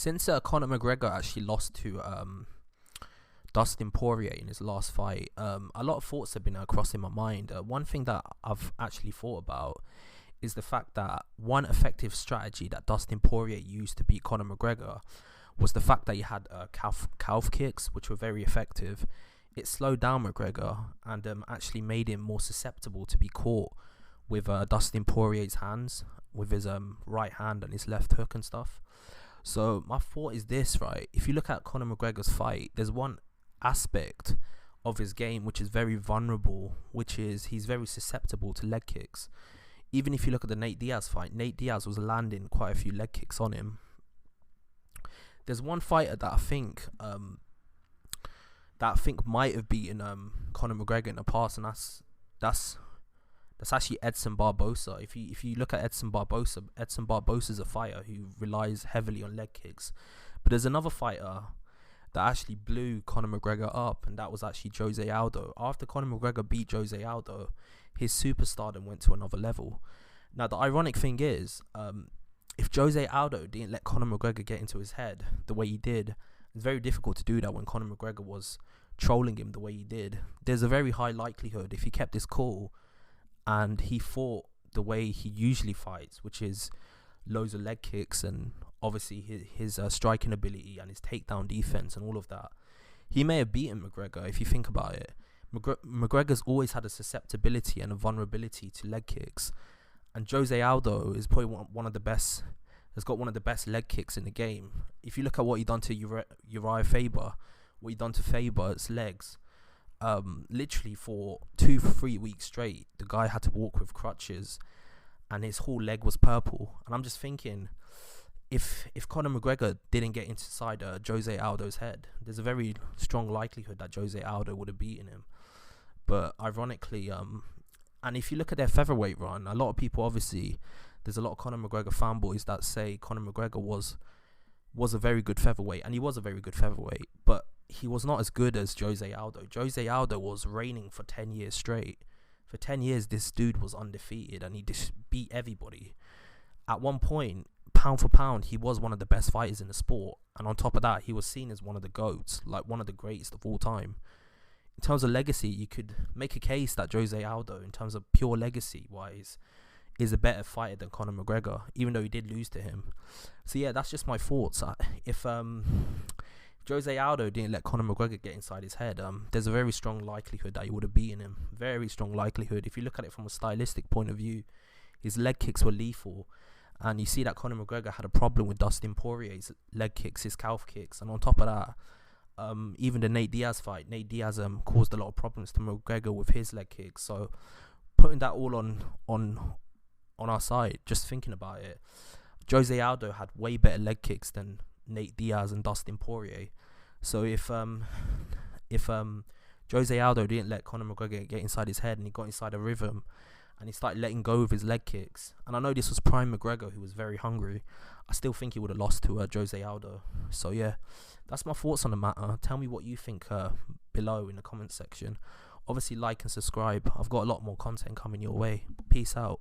Since Conor McGregor actually lost to Dustin Poirier in his last fight, a lot of thoughts have been crossing my mind. One thing that I've actually thought about is the fact that one effective strategy that Dustin Poirier used to beat Conor McGregor was the fact that he had calf kicks, which were very effective. It slowed down McGregor and actually made him more susceptible to be caught with Dustin Poirier's hands, with his right hand and his left hook and stuff. So my thought is this, right? If you look at Conor McGregor's fight, there's one aspect of his game which is very vulnerable, which is he's very susceptible to leg kicks. Even if you look at the Nate Diaz fight, Nate Diaz was landing quite a few leg kicks on him. There's one fighter that I think might have beaten Conor McGregor in the past, and that's actually Edson Barbosa. If you look at Edson Barbosa is a fighter who relies heavily on leg kicks. But there's another fighter that actually blew Conor McGregor up, and that was actually Jose Aldo. After Conor McGregor beat Jose Aldo, his superstardom went to another level. Now, the ironic thing is, if Jose Aldo didn't let Conor McGregor get into his head the way he did, it's very difficult to do that when Conor McGregor was trolling him the way he did. There's a very high likelihood if he kept his cool and he fought the way he usually fights, which is loads of leg kicks and obviously his striking ability and his takedown defense and all of that, he may have beaten McGregor if you think about it. McGregor's always had a susceptibility and a vulnerability to leg kicks, and Jose Aldo is probably one of the best, has got one of the best leg kicks in the game. If you look at what he done to Uriah Faber, what he done to Faber's legs, literally for 2-3 weeks straight, the guy had to walk with crutches and his whole leg was purple. And I'm just thinking, if Conor McGregor didn't get inside Jose Aldo's head, there's a very strong likelihood that Jose Aldo would have beaten him. But ironically, and if you look at their featherweight run, a lot of people, obviously, there's a lot of Conor McGregor fanboys that say Conor McGregor was a very good featherweight, and he was a very good featherweight, but he was not as good as Jose Aldo. Jose Aldo was reigning for 10 years straight. For 10 years, this dude was undefeated, and he just beat everybody. At one point, pound for pound, he was one of the best fighters in the sport, and on top of that, he was seen as one of the GOATs, like one of the greatest of all time. In terms of legacy, you could make a case that Jose Aldo, in terms of pure legacy-wise, is a better fighter than Conor McGregor, even though he did lose to him. So yeah, that's just my thoughts. If Jose Aldo didn't let Conor McGregor get inside his head, there's a very strong likelihood that he would have beaten him. Very strong likelihood. If you look at it from a stylistic point of view, his leg kicks were lethal. And you see that Conor McGregor had a problem with Dustin Poirier's leg kicks, his calf kicks. And on top of that, even the Nate Diaz fight, Nate Diaz caused a lot of problems to McGregor with his leg kicks. So putting that all on our side, just thinking about it, Jose Aldo had way better leg kicks than Nate Diaz and Dustin Poirier. So if Jose Aldo didn't let Conor McGregor get inside his head and he got inside a rhythm and he started letting go of his leg kicks, and I know this was prime McGregor who was very hungry, I still think he would have lost to Jose Aldo. So yeah, that's my thoughts on the matter. Tell me what you think below in the comment section. Obviously, like and subscribe. I've got a lot more content coming your way. Peace out.